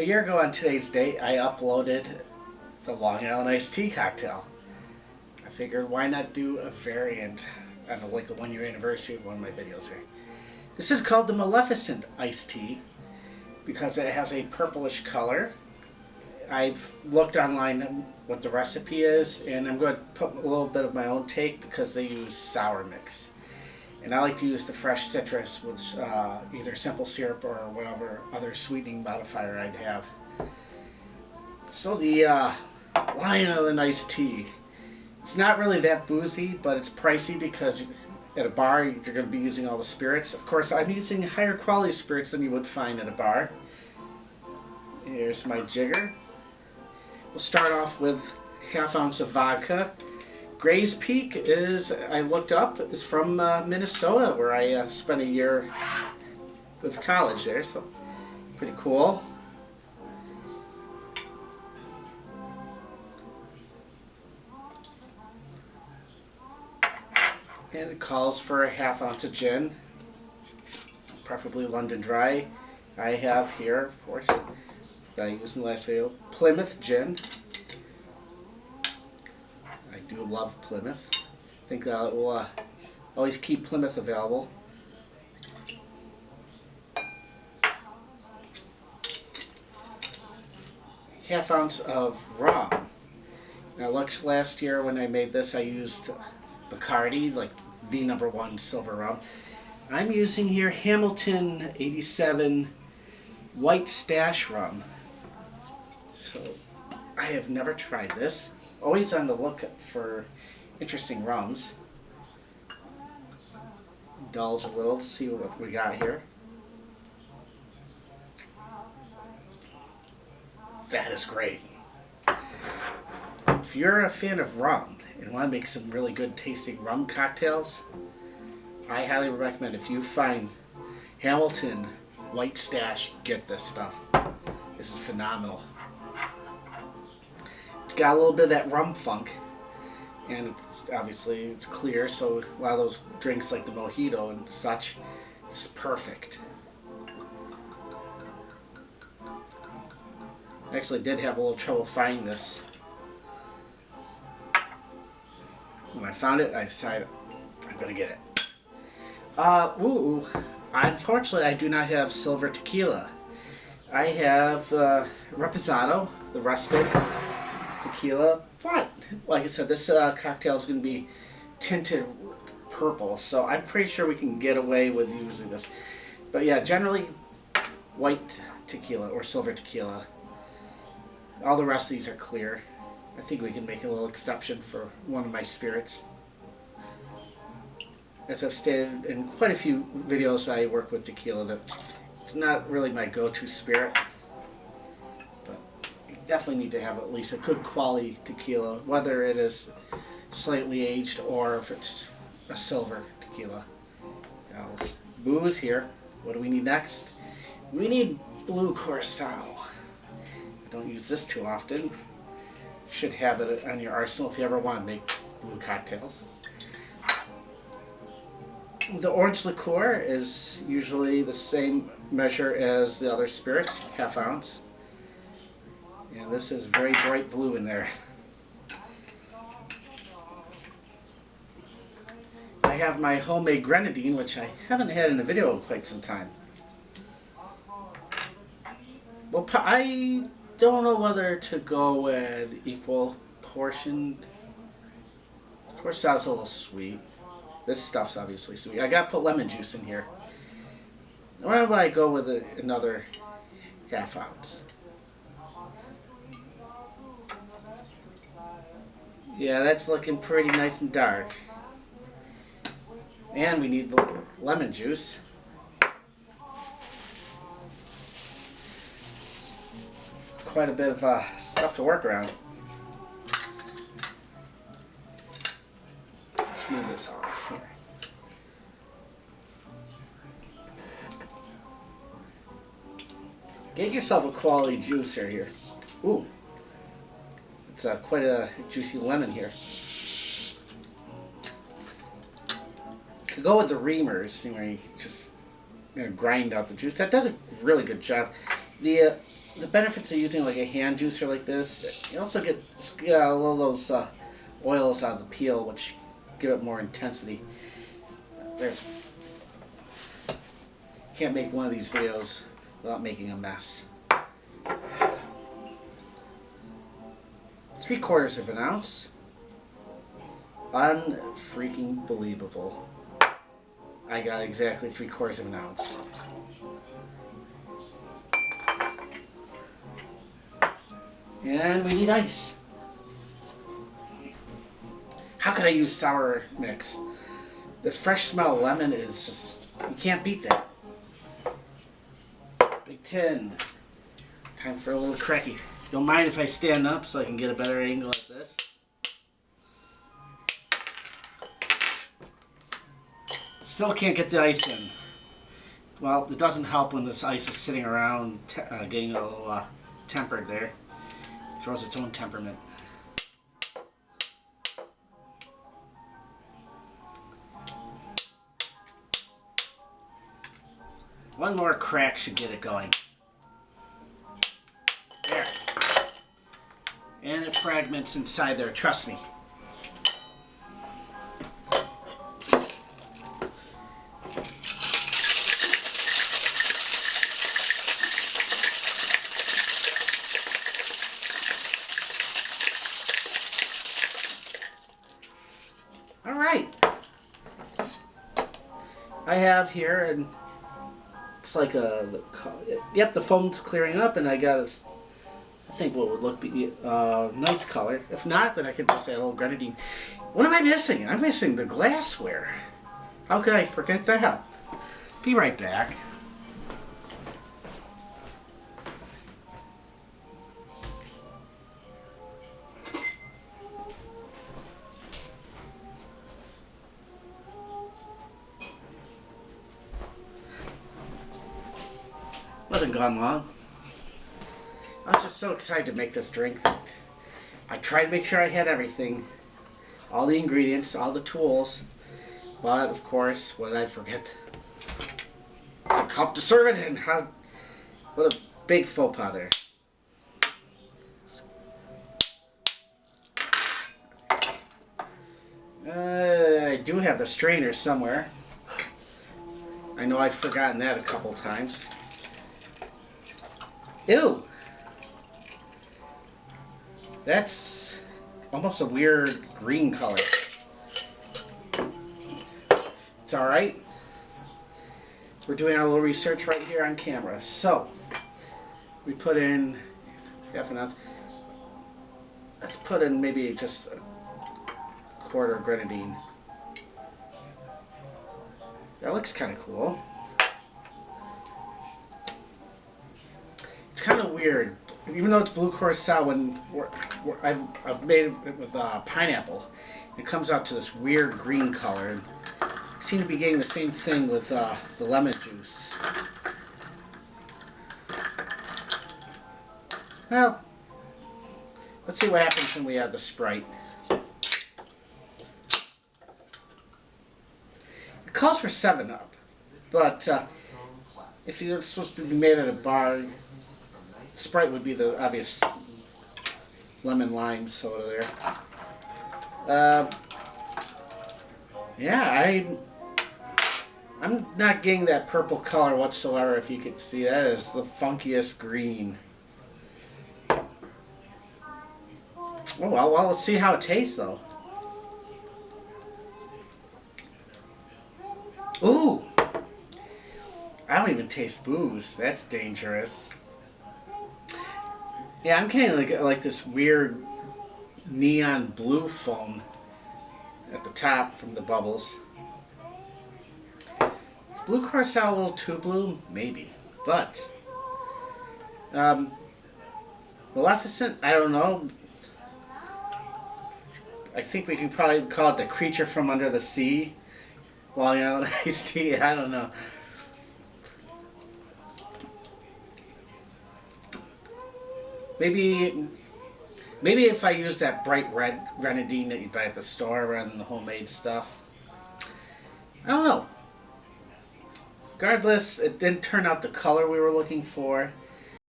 A year ago on today's date, I uploaded the Long Island Iced Tea cocktail. I figured why not do a variant on like a 1 year anniversary of one of my videos here. This is called the Maleficent Iced Tea because it has a purplish color. I've looked online what the recipe is, and I'm going to put a little bit of my own take because they use sour mix. And I like to use the fresh citrus with either simple syrup or whatever other sweetening modifier I'd have. So the Long Island Iced Tea, it's not really that boozy, but it's pricey because at a bar you're going to be using all the spirits. Of course, I'm using higher quality spirits than you would find at a bar. Here's my jigger. We'll start off with ½ ounce of vodka. Gray's Peak is, I looked up, is from Minnesota, where I spent a year with college there, so pretty cool. And it calls for ½ ounce of gin, preferably London Dry. I have here, of course, that I used in the last video, Plymouth gin. I do love Plymouth. I think that will always keep Plymouth available. ½ ounce of rum. Now, last year when I made this, I used Bacardi, like the #1 silver rum. I'm using here Hamilton 87 White Stash rum. So, I have never tried this. Always on the lookout for interesting rums. Indulge a little to see what we got here. That is great. If you're a fan of rum and want to make some really good tasting rum cocktails, I highly recommend, if you find Hamilton White Stash, get this stuff. This is phenomenal. It's got a little bit of that rum funk, and it's obviously it's clear, so a lot of those drinks like the mojito and such, it's perfect. I actually did have a little trouble finding this. When I found it, I decided I'm gonna get it. Unfortunately, I do not have silver tequila. I have Reposado, the rustic tequila, but like I said, this cocktail is going to be tinted purple, so I'm pretty sure we can get away with using this. But yeah, generally white tequila or silver tequila. All the rest of these are clear. I think we can make a little exception for one of my spirits. As I've stated in quite a few videos, I work with tequila. That it's not really my go-to spirit. Definitely need to have at least a good quality tequila, whether it is slightly aged or if it's a silver tequila. Now, let's booze here. What do we need next? We need blue curacao. I don't use this too often. Should have it on your arsenal if you ever want to make blue cocktails. The orange liqueur is usually the same measure as the other spirits, ½ ounce. And this is very bright blue in there. I have my homemade grenadine, which I haven't had in a video in quite some time. Well, I don't know whether to go with equal portion. Of course, that's a little sweet. This stuff's obviously sweet. I gotta put lemon juice in here. Why would I go with another ½ ounce? Yeah, that's looking pretty nice and dark. And we need the lemon juice. Quite a bit of stuff to work around. Let's move this off here. Get yourself a quality juicer here. Ooh. It's quite a juicy lemon here. Could go with the reamers, where you just grind out the juice. That does a really good job. The the benefits of using like a hand juicer like this, you also get a little of those oils out of the peel, which give it more intensity. There's can't make one of these videos without making a mess. 3/4 of an ounce. Unfreaking believable. I got exactly 3/4 of an ounce. And we need ice. How could I use sour mix? The fresh smell of lemon is just, you can't beat that. Big tin. Time for a little cracky. Don't mind if I stand up so I can get a better angle at this. Still can't get the ice in. Well, it doesn't help when this ice is sitting around getting a little tempered there. It throws its own temperament. One more crack should get it going. There. And it fragments inside there, trust me. All right. I have here, and looks like yep, the foam's clearing up, and I got I think what would look be nice color. If not, then I could just add a little grenadine. What am I missing? I'm missing the glassware. How could I forget that? Be right back. Wasn't gone long. I was just so excited to make this drink that I tried to make sure I had everything, all the ingredients, all the tools, but of course, what did I forget? The cup to serve it in. What a big faux pas there. I do have the strainer somewhere. I know I've forgotten that a couple times. Ew! That's almost a weird green color. It's alright. We're doing our little research right here on camera. So, we put in half an ounce. Let's put in maybe just a 1/4 of grenadine. That looks kind of cool. It's kind of weird, even though it's blue curacao. When I've made it with pineapple, it comes out to this weird green color. And I seem to be getting the same thing with the lemon juice. Well, let's see what happens when we add the Sprite. It calls for 7-Up, but if you're supposed to be made at a bar, Sprite would be the obvious lemon lime soda there. Yeah, I'm not getting that purple color whatsoever. If you could see, that is the funkiest green. Oh well, let's see how it tastes though. Ooh, I don't even taste booze. That's dangerous. Yeah, I'm kind of like this weird neon blue foam at the top from the bubbles. Is blue curacao a little too blue? Maybe. But Maleficent, I don't know. I think we can probably call it the creature from under the sea. Long Island Iced Tea, I don't know. Maybe if I use that bright red grenadine that you buy at the store rather than the homemade stuff. I don't know. Regardless, it didn't turn out the color we were looking for.